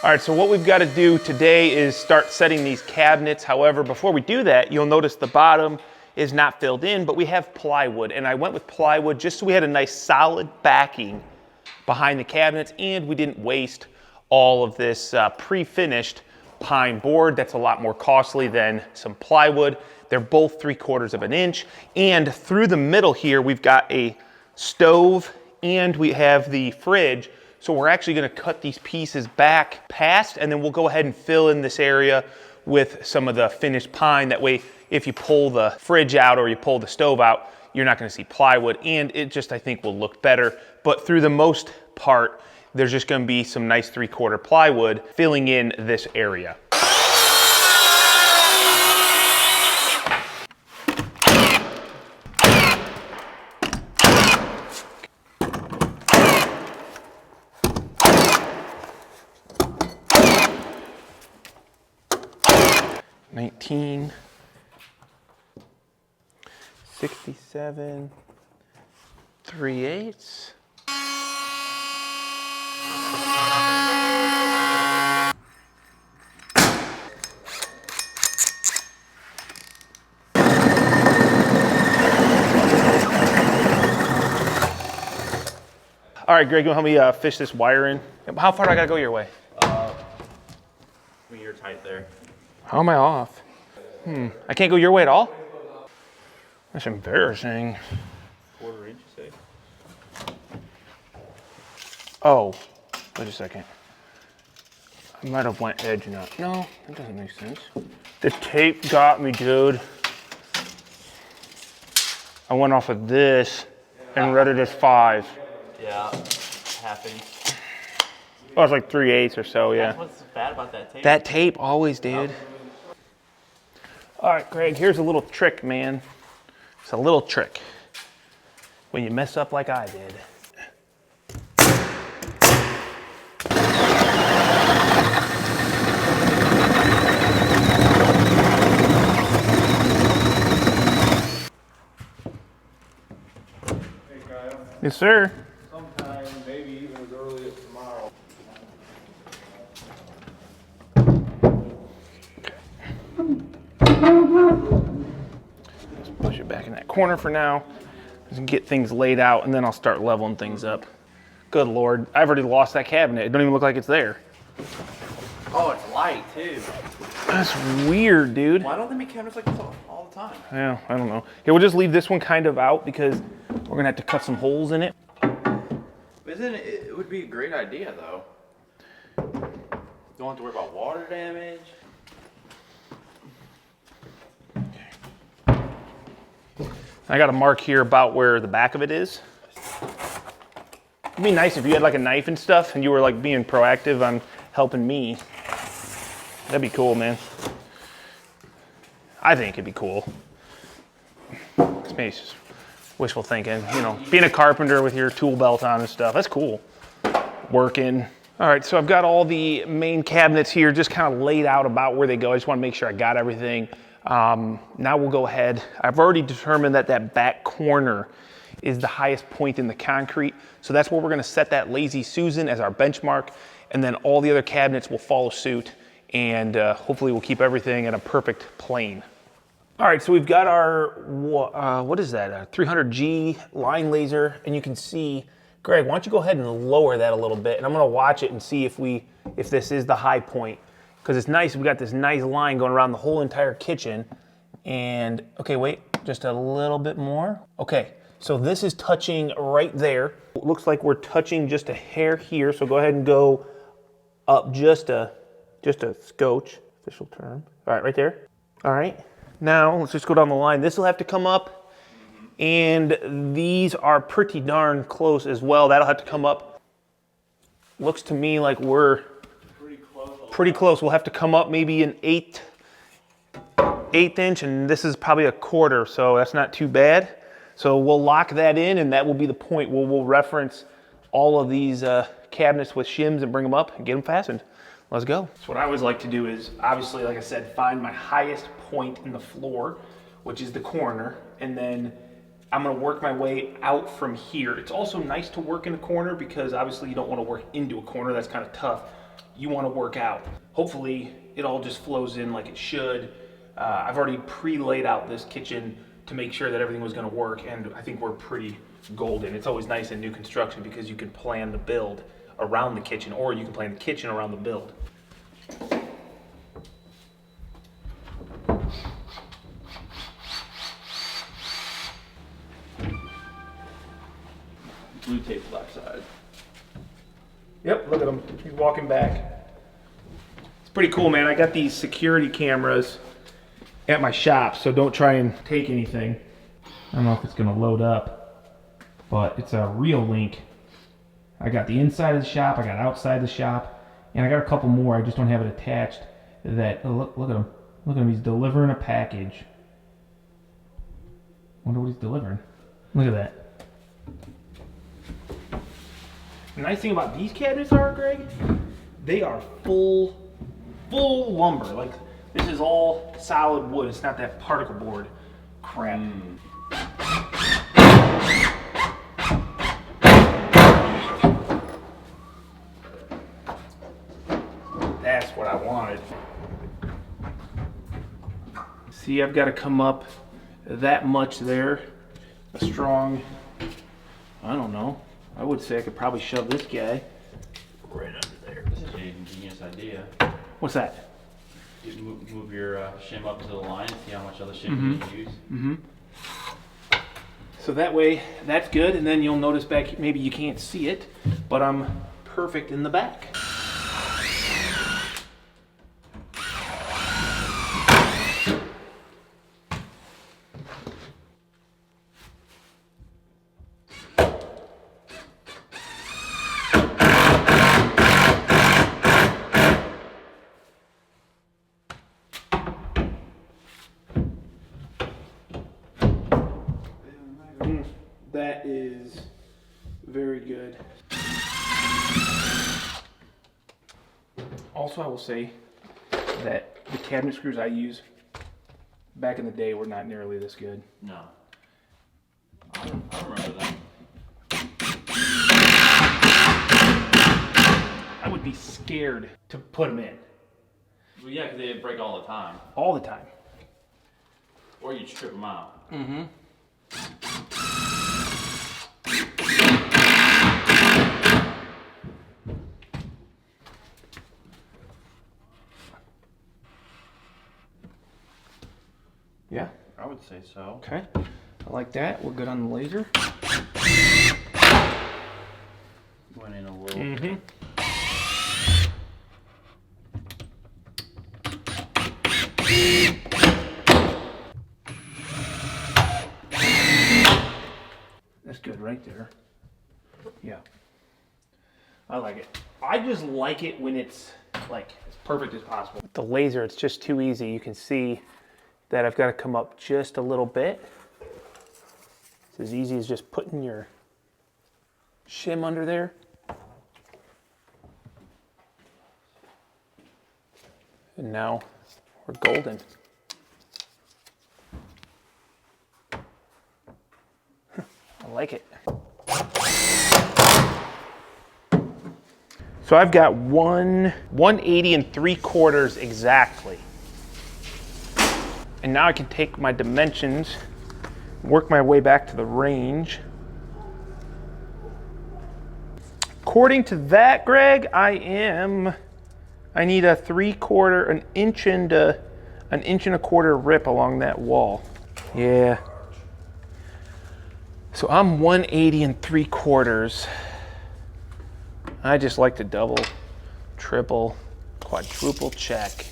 All right, so what we've got to do today is start setting these cabinets. However, before we do that, you'll notice the bottom is not filled in, but we have plywood, and I went with plywood just so we had a nice solid backing behind the cabinets, and we didn't waste all of this pre-finished pine board. That's a lot more costly than some plywood. They're both 3/4 of an inch, and through the middle here, we've got a stove and we have the fridge. So we're actually gonna cut these pieces back past, and then we'll go ahead and fill in this area with some of the finished pine. That way, if you pull the fridge out or you pull the stove out, you're not gonna see plywood, and it just, I think, will look better. But through the most part, there's just gonna be some nice 3/4 plywood filling in this area. $19, $67, 3/8. All right, Greg, you want to help me fish this wire in? How far do I gotta go your way? You're tight there. How am I off? I can't go your way at all? That's embarrassing. 1/4 inch, you say? Oh, wait a second. I might have went edge nut. No, that doesn't make sense. The tape got me, dude. I went off of this and read it as 5. Yeah, 1/2 inch. Oh, it's like 3/8 or so, yeah. That's what's bad about that tape. That tape always, dude. All right, Greg, here's a little trick, man. It's a little trick. When you mess up like I did. Hey, Kyle. Yes, sir. Sometime, maybe even as early as tomorrow. Let's push it back in that corner for now. Just get things laid out, and then I'll start leveling things up. Good Lord, I've already lost that cabinet. It don't even look like it's there. Oh, it's light too. That's weird, dude. Why don't they make cabinets like this all the time? Yeah, I don't know. Here, we'll just leave this one kind of out because we're gonna have to cut some holes in it. Isn't it? It would be a great idea though. Don't have to worry about water damage. I got a mark here about where the back of it is. It'd be nice if you had like a knife and stuff and you were like being proactive on helping me. That'd be cool, man. I think it'd be cool. It's maybe just wishful thinking, you know, being a carpenter with your tool belt on and stuff, that's cool. Working. All right, so I've got all the main cabinets here just kind of laid out about where they go. I just want to make sure I got everything. Now we'll go ahead. I've already determined that that back corner is the highest point in the concrete. So that's where we're gonna set that Lazy Susan as our benchmark. And then all the other cabinets will follow suit, and hopefully we'll keep everything in a perfect plane. All right, so we've got our, what is that? A 300G line laser, and you can see, Greg, why don't you go ahead and lower that a little bit, and I'm gonna watch it and see if this is the high point. Because it's nice, we've got this nice line going around the whole entire kitchen. And, okay, wait, just a little bit more. Okay, so this is touching right there. It looks like we're touching just a hair here, so go ahead and go up just a scotch, official term. All right, right there. All right, now let's just go down the line. This will have to come up, and these are pretty darn close as well. That'll have to come up. Looks to me like we're pretty close. We'll have to come up maybe an eighth inch, and this is probably a 1/4, so that's not too bad. So we'll lock that in, and that will be the point where we'll reference all of these cabinets with shims and bring them up and get them fastened. Let's go. So what I always like to do is, obviously, like I said, find my highest point in the floor, which is the corner, and then I'm gonna work my way out from here. It's also nice to work in a corner because obviously you don't wanna work into a corner, that's kind of tough. you want to work out. Hopefully it all just flows in like it should. I've already pre-laid out this kitchen to make sure that everything was going to work, and I think we're pretty golden. It's always nice in new construction because you can plan the build around the kitchen, or you can plan the kitchen around the build. Blue tape black side. Yep, look at him. He's walking back. It's pretty cool, man. I got these security cameras at my shop, so don't try and take anything. I don't know if it's gonna load up, but it's a real link. I got the inside of the shop, I got outside the shop, and I got a couple more. I just don't have it attached. That look at him. Look at him. He's delivering a package. Wonder what he's delivering. Look at that. The nice thing about these cabinets are, Greg, they are full lumber. Like, this is all solid wood. It's not that particle board crap. That's what I wanted. See, I've got to come up that much there. A strong, I don't know. I would say I could probably shove this guy right under there. This is an ingenious idea. What's that? You move your shim up to the line and see how much other shim you can use. So that way, that's good, and then you'll notice back, maybe you can't see it, but I'm perfect in the back. That is very good. Also, I will say that the cabinet screws I use back in the day were not nearly this good. No. I remember that. I would be scared to put them in. Well, yeah, because they break all the time. All the time. Or you strip them out. Yeah. I would say so. Okay. I like that. We're good on the laser. Went in a little. That's good right there. Yeah. I like it. I just like it when it's like as perfect as possible. The laser, it's just too easy. You can see that I've got to come up just a little bit. It's as easy as just putting your shim under there. And now we're golden. I like it. So I've got 180 3/4 exactly. And now I can take my dimensions, work my way back to the range. According to that, Greg, I need a 3/4, an inch and a 1/4 rip along that wall. Yeah. So I'm 180 3/4. I just like to double, triple, quadruple check.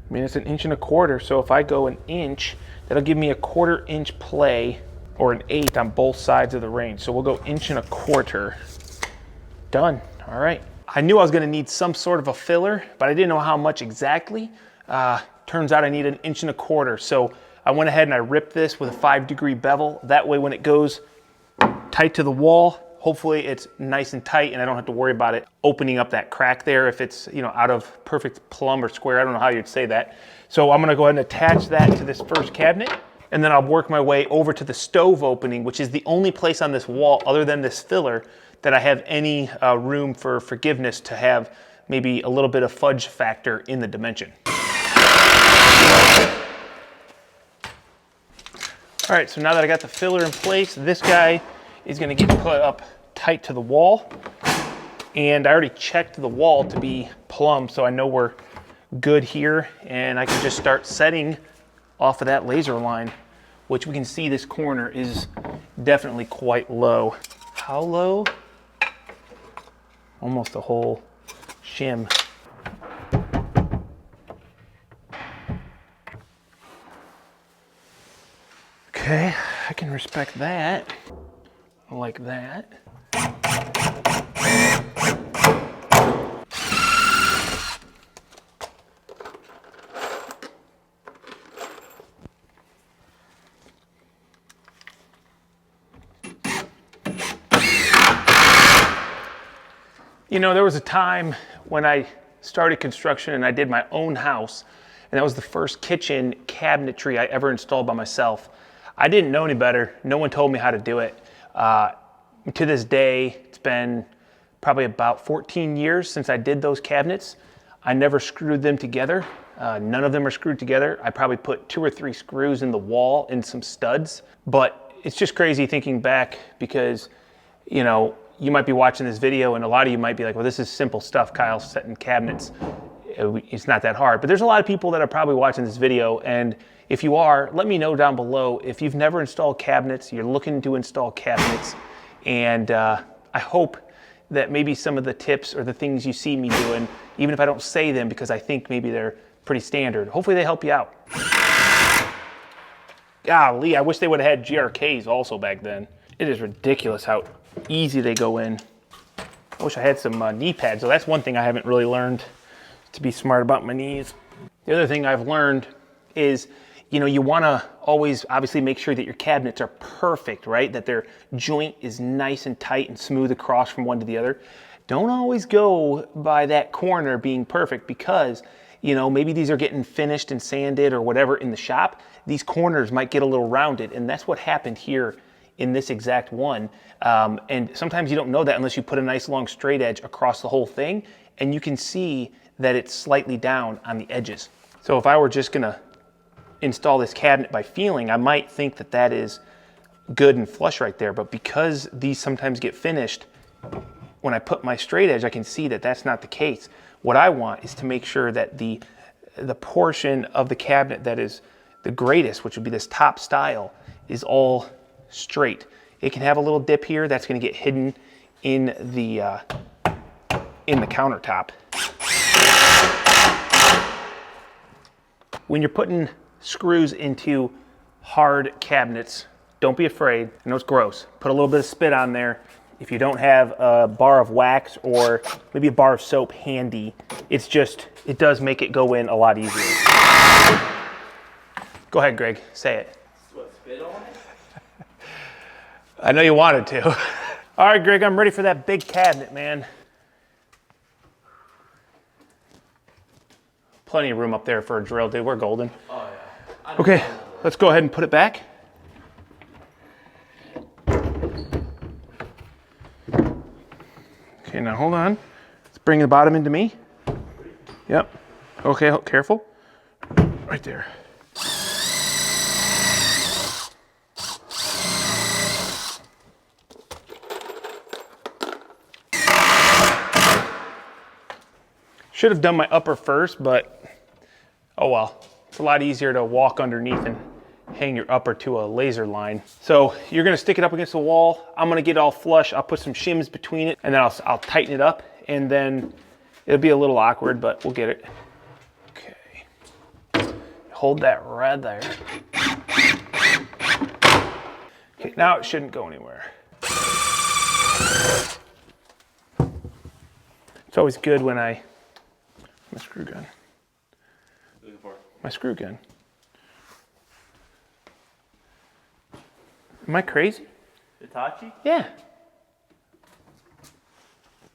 I mean, it's an 1.25 inches, so if I go an inch, that'll give me a 1/4 inch play, or an 1/8 on both sides of the range. So we'll go 1.25 inches. Done. All right. I knew I was going to need some sort of a filler, but I didn't know how much exactly. Turns out I need an 1.25 inches. So I went ahead and I ripped this with a 5-degree bevel. That way when it goes tight to the wall, hopefully it's nice and tight and I don't have to worry about it opening up that crack there if it's, you know, out of perfect plumb or square. I don't know how you'd say that. So I'm going to go ahead and attach that to this first cabinet, and then I'll work my way over to the stove opening, which is the only place on this wall other than this filler that I have any room for forgiveness to have maybe a little bit of fudge factor in the dimension. All right, so now that I got the filler in place, this guy is gonna get put up tight to the wall. And I already checked the wall to be plumb, so I know we're good here. And I can just start setting off of that laser line, which we can see this corner is definitely quite low. How low? Almost a whole shim. Okay, I can respect that. Like that. You know, there was a time when I started construction and I did my own house, and that was the first kitchen cabinetry I ever installed by myself. I didn't know any better. No one told me how to do it. To this day, it's been probably about 14 years since I did those cabinets. I never screwed them together. None of them are screwed together. I probably put 2 or 3 screws in the wall and some studs, but it's just crazy thinking back because, you know, you might be watching this video and a lot of you might be like, well, this is simple stuff, Kyle, setting cabinets. It's not that hard. But there's a lot of people that are probably watching this video, and if you are, let me know down below if you've never installed cabinets, you're looking to install cabinets, and I hope that maybe some of the tips or the things you see me doing, even if I don't say them because I think maybe they're pretty standard, hopefully they help you out. Golly, I wish they would have had GRKs also back then. It is ridiculous how easy they go in. I wish I had some knee pads. So that's one thing I haven't really learned, to be smart about my knees. The other thing I've learned is, you know, you want to always obviously make sure that your cabinets are perfect, right? That their joint is nice and tight and smooth across from one to the other. Don't always go by that corner being perfect because, you know, maybe these are getting finished and sanded or whatever in the shop. These corners might get a little rounded, and that's what happened here in this exact one. And sometimes you don't know that unless you put a nice long straight edge across the whole thing, and you can see that it's slightly down on the edges. So if I were just gonna install this cabinet by feeling, I might think that that is good and flush right there, but because these sometimes get finished, when I put my straight edge, I can see that that's not the case. What I want is to make sure that the portion of the cabinet that is the greatest, which would be this top style, is all straight. It can have a little dip here that's going to get hidden in the countertop. When you're putting screws into hard cabinets, don't be afraid. I know it's gross. Put a little bit of spit on there. If you don't have a bar of wax or maybe a bar of soap handy, it does make it go in a lot easier. Go ahead, Greg, say it. What, spit on it? I know you wanted to. All right, Greg, I'm ready for that big cabinet, man. Plenty of room up there for a drill, dude. We're golden. Oh, yeah. Okay, let's go ahead and put it back. Okay, now hold on. Let's bring the bottom into me. Yep. Okay, careful. Right there. Should have done my upper first, but oh well. It's a lot easier to walk underneath and hang your upper to a laser line. So you're gonna stick it up against the wall. I'm gonna get it all flush. I'll put some shims between it and then I'll tighten it up, and then it'll be a little awkward, but we'll get it. Okay, hold that right there. Okay, now it shouldn't go anywhere. It's always good when my screw gun. Looking for? My screw gun. Am I crazy? Hitachi? Yeah. Is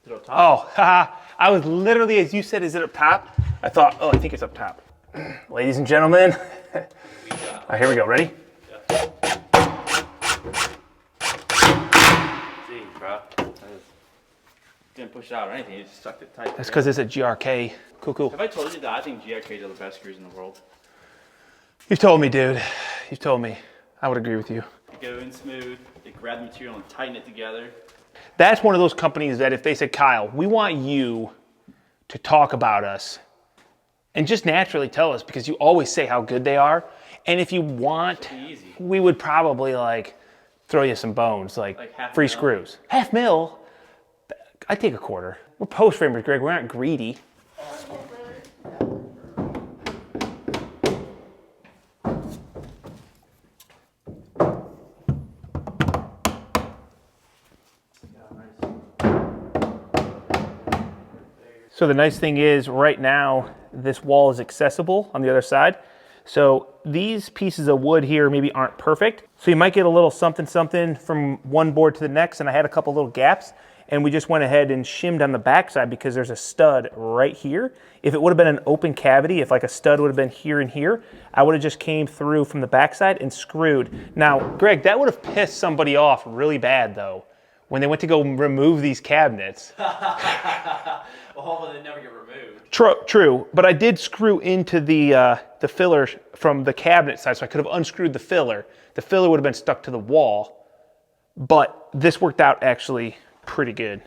it up top? Oh, haha. I was literally, as you said, is it up top? I thought, oh, I think it's up top. Ladies and gentlemen. All right, here we go. Ready? Yeah. Jeez, bro. That is Didn't push it out or anything, you just sucked it tight. That's because it's a GRK. Cool, cool. Have I told you that I think GRKs are the best screws in the world? You've told me, dude. You've told me. I would agree with you. They go in smooth, they grab the material and tighten it together. That's one of those companies that if they said, Kyle, we want you to talk about us and just naturally tell us, because you always say how good they are. And if you want, we would probably like throw you some bones, like free screws. $500,000? I'd take a quarter. We're post framers, Greg. We're not greedy. So the nice thing is right now, this wall is accessible on the other side. So these pieces of wood here maybe aren't perfect. So you might get a little something something from one board to the next, and I had a couple little gaps, and we just went ahead and shimmed on the backside because there's a stud right here. If it would have been an open cavity, if like a stud would have been here and here, I would have just came through from the backside and screwed. Now, Greg, that would have pissed somebody off really bad though, when they went to go remove these cabinets. Well, hopefully they never get removed. True, but I did screw into the filler from the cabinet side, so I could have unscrewed the filler. The filler would have been stuck to the wall, but this worked out actually pretty good.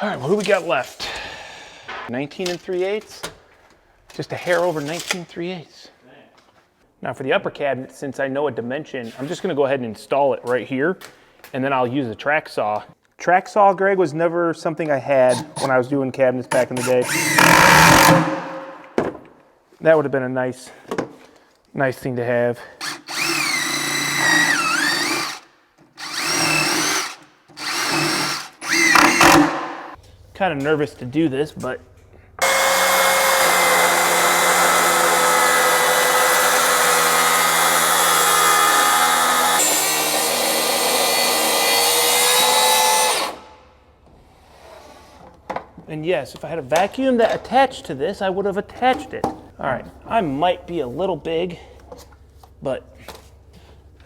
All right, what do we got left? 19 3/8. Just a hair over 19 3/8. Now for the upper cabinet, since I know a dimension, I'm just gonna go ahead and install it right here, and then I'll use a track saw. Track saw, Greg, was never something I had when I was doing cabinets back in the day. That would have been a nice thing to have. Kind of nervous to do this, but and yes, if I had a vacuum that attached to this, I would have attached it. All right, I might be a little big, but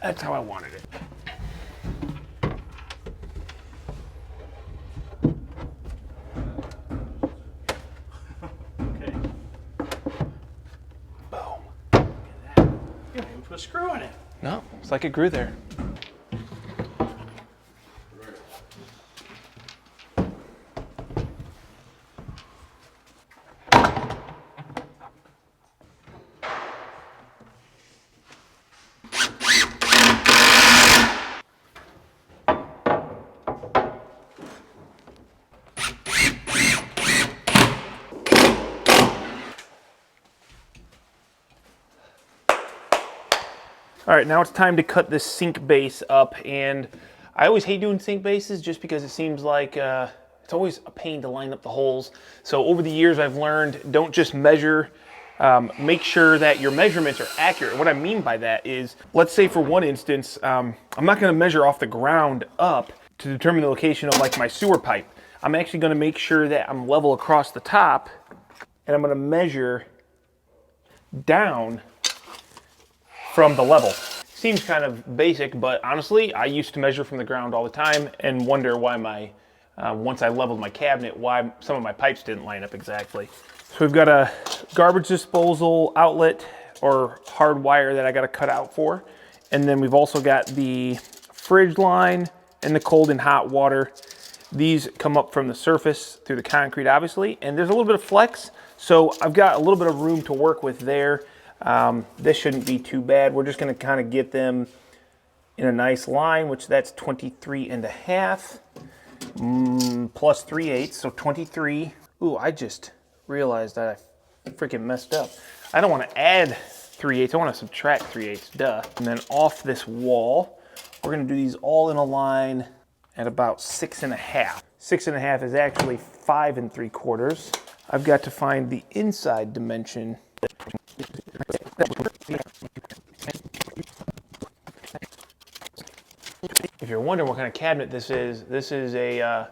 that's how I wanted it. Put a screw in it. No, it's like it grew there. All right, now it's time to cut this sink base up, and I always hate doing sink bases just because it seems like it's always a pain to line up the holes. So over the years I've learned, don't just measure, make sure that your measurements are accurate. What I mean by that is, let's say for one instance, I'm not gonna measure off the ground up to determine the location of like my sewer pipe. I'm actually gonna make sure that I'm level across the top, and I'm gonna measure down from the level. Seems kind of basic, but honestly, I used to measure from the ground all the time and wonder why my, once I leveled my cabinet, why some of my pipes didn't line up exactly. So we've got a garbage disposal outlet or hard wire that I got to cut out for. And then we've also got the fridge line and the cold and hot water. These come up from the surface through the concrete, obviously, and there's a little bit of flex. So I've got a little bit of room to work with there. This shouldn't be too bad. We're just going to kind of get them in a nice line, which that's 23.5 plus 3/8, so 23. Ooh, I just realized that I freaking messed up. I don't want to add 3/8, I want to subtract 3/8, duh. And then off this wall, we're going to do these all in a line at about 6.5. 6.5 is actually 5 3/4. I've got to find the inside dimension. If you're wondering what kind of cabinet this is a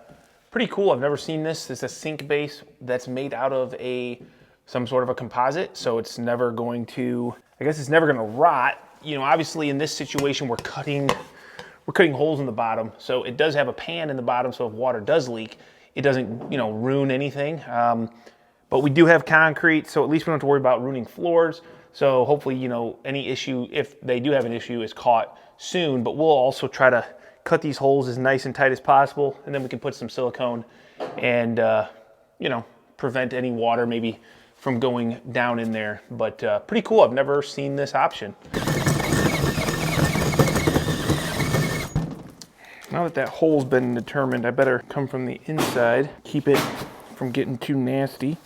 pretty cool. I've never seen this. This is a sink base that's made out of some sort of a composite, so it's never going to, I guess it's never going to rot. You know, obviously in this situation we're cutting holes in the bottom, so it does have a pan in the bottom, so if water does leak, it doesn't, you know, ruin anything. But we do have concrete, so at least we don't have to worry about ruining floors. So hopefully, you know, any issue, if they do have an issue, is caught soon. But we'll also try to cut these holes as nice and tight as possible, and then we can put some silicone and, you know, prevent any water maybe from going down in there. But pretty cool. I've never seen this option. Now that hole's been determined, I better come from the inside, keep it from getting too nasty.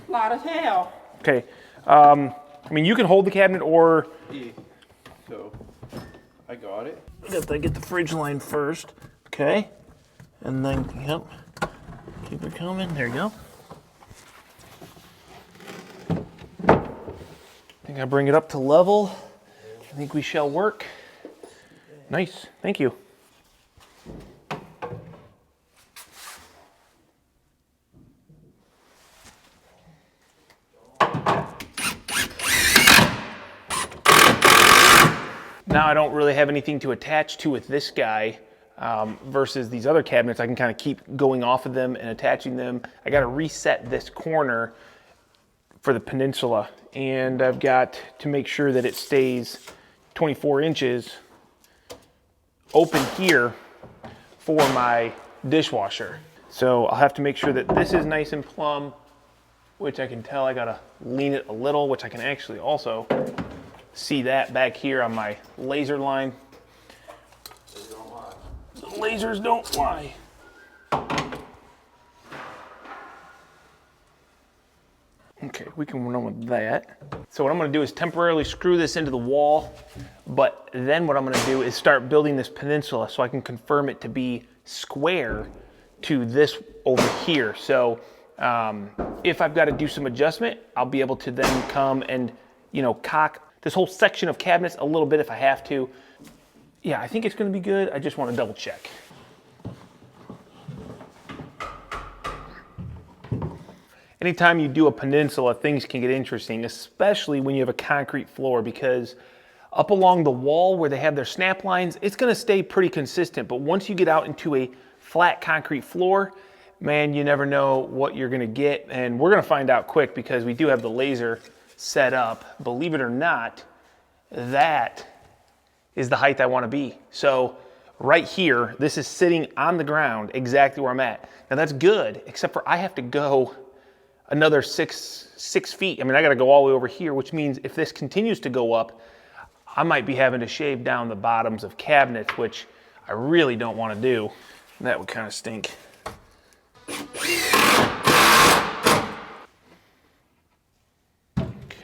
Lot of hell. Okay, I mean, you can hold the cabinet or... Yeah. So, I got it. I got to get the fridge line first. Okay, and then, yep, keep it coming. There you go. I think I bring it up to level. I think we shall work. Nice, thank you. Now I don't really have anything to attach to with this guy versus these other cabinets. I can kind of keep going off of them and attaching them. I got to reset this corner for the peninsula, and I've got to make sure that it stays 24 inches open here for my dishwasher. So I'll have to make sure that this is nice and plumb, which I can tell I got to lean it a little, which I can actually also see that back here on my laser line. The lasers don't lie. Okay, we can run with that. So what I'm gonna do is temporarily screw this into the wall, but then what I'm gonna do is start building this peninsula so I can confirm it to be square to this over here. So if I've got to do some adjustment, I'll be able to then come and, you know, cock this whole section of cabinets a little bit if I have to. Yeah, I think it's gonna be good. I just wanna double check. Anytime you do a peninsula, things can get interesting, especially when you have a concrete floor, because up along the wall where they have their snap lines, it's gonna stay pretty consistent. But once you get out into a flat concrete floor, man, you never know what you're gonna get. And we're gonna find out quick because we do have the laser set up. Believe it or not, that is the height I want to be. So right here, this is sitting on the ground exactly where I'm at. Now that's good, except for I have to go another six feet. I mean, I got to go all the way over here, which means if this continues to go up, I might be having to shave down the bottoms of cabinets, which I really don't want to do. That would kind of stink.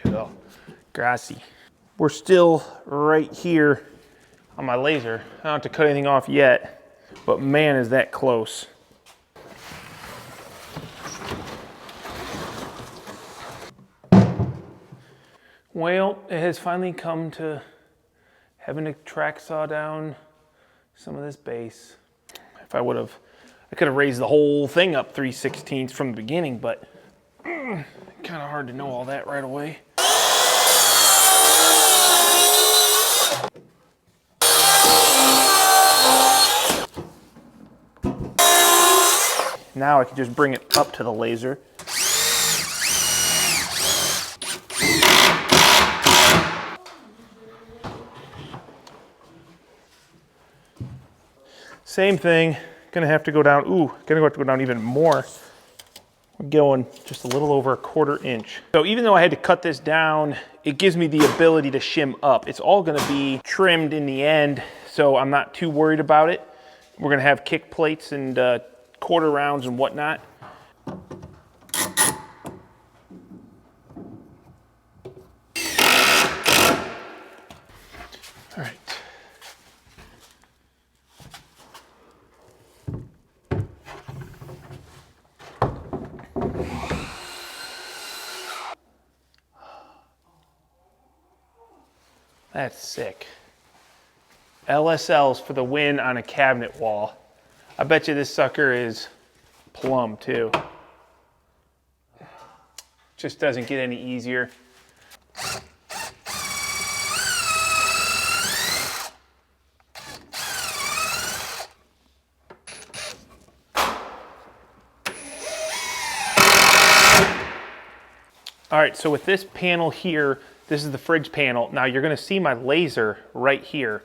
Cool. Grassy. We're still right here on my laser. I don't have to cut anything off yet, but man, is that close. Well, it has finally come to having to track saw down some of this base. If I would have, I could have raised the whole thing up 3/16 from the beginning, but kind of hard to know all that right away. Now I can just bring it up to the laser. Same thing, gonna have to go down, gonna have to go down even more. We're going just a little over 1/4 inch. So even though I had to cut this down, it gives me the ability to shim up. It's all gonna be trimmed in the end, so I'm not too worried about it. We're gonna have kick plates and quarter rounds and whatnot. All right. That's sick. LSLs for the win on a cabinet wall. I bet you this sucker is plumb too. Just doesn't get any easier. All right, so with this panel here, this is the fridge panel. Now you're gonna see my laser right here.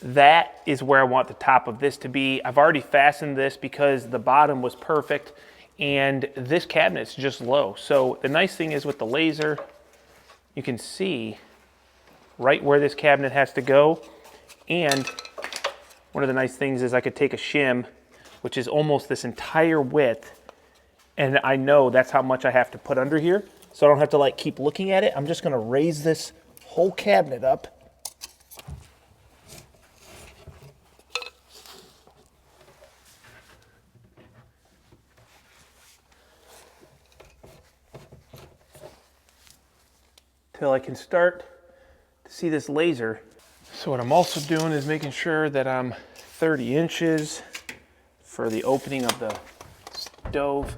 That is where I want the top of this to be. I've already fastened this because the bottom was perfect and this cabinet's just low. So the nice thing is with the laser, you can see right where this cabinet has to go. And one of the nice things is I could take a shim, which is almost this entire width, and I know that's how much I have to put under here. So I don't have to like keep looking at it. I'm just gonna raise this whole cabinet up. Till I can start to see this laser. So what I'm also doing is making sure that I'm 30 inches for the opening of the stove.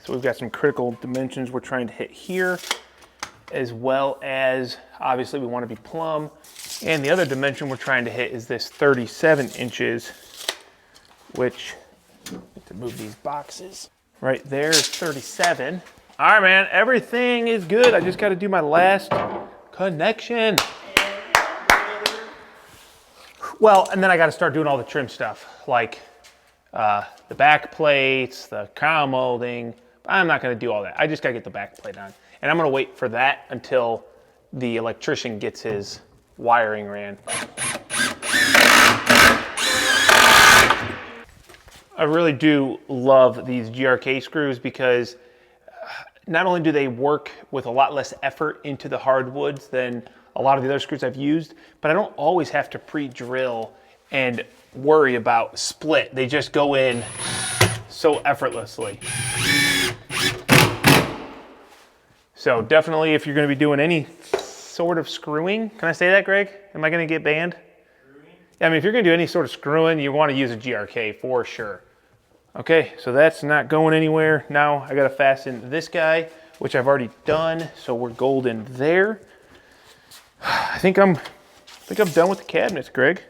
So we've got some critical dimensions we're trying to hit here, as well as, obviously we want to be plumb. And the other dimension we're trying to hit is this 37 inches, which, to move these boxes, right there is 37. All right, man, everything is good. I just got to do my last connection. Well, and then I got to start doing all the trim stuff, like the back plates, the crown molding. I'm not going to do all that. I just got to get the back plate on. And I'm going to wait for that until the electrician gets his wiring ran. I really do love these GRK screws because not only do they work with a lot less effort into the hardwoods than a lot of the other screws I've used, but I don't always have to pre-drill and worry about split. They just go in so effortlessly. So definitely if you're going to be doing any sort of screwing, can I say that, Greg? Am I going to get banned? Screwing? I mean, if you're going to do any sort of screwing, you want to use a GRK for sure. Okay, so that's not going anywhere. Now I got to fasten this guy, which I've already done. So we're golden there. I think I'm done with the cabinets, Greg.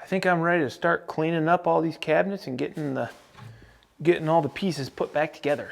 I think I'm ready to start cleaning up all these cabinets and getting all the pieces put back together.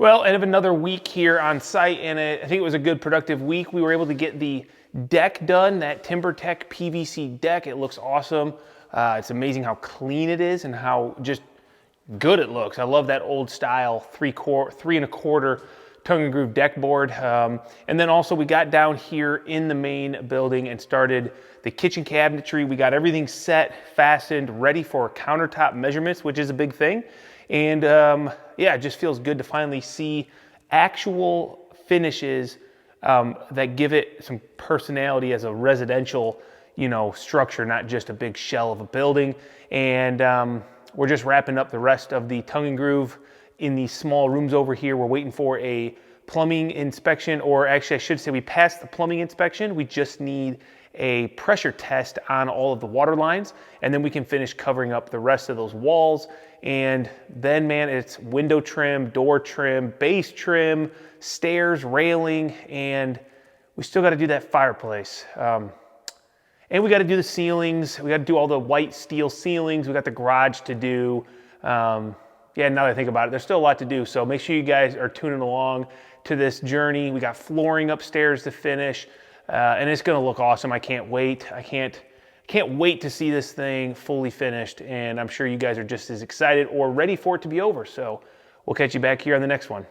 Well, end of another week here on site, and I think it was a good productive week. We were able to get the deck done, that TimberTech PVC deck. It looks awesome. It's amazing how clean it is and how just good it looks. I love that old style 3 1/4 tongue and groove deck board. And then also we got down here in the main building and started the kitchen cabinetry. We got everything set, fastened, ready for countertop measurements, which is a big thing. And yeah, it just feels good to finally see actual finishes that give it some personality as a residential, you know, structure, not just a big shell of a building. And we're just wrapping up the rest of the tongue and groove in these small rooms over here. We're waiting for a plumbing inspection, or actually I should say we passed the plumbing inspection. We just need a pressure test on all of the water lines, and then we can finish covering up the rest of those walls. And then, man, it's window trim, door trim, base trim, stairs, railing, and we still got to do that fireplace. And we got to do the ceilings. We got to do all the white steel ceilings. We got the garage to do. Yeah, now that I think about it, there's still a lot to do. So make sure you guys are tuning along to this journey. We got flooring upstairs to finish, and it's going to look awesome. I can't wait. I can't wait to see this thing fully finished, and I'm sure you guys are just as excited or ready for it to be over. So we'll catch you back here on the next one.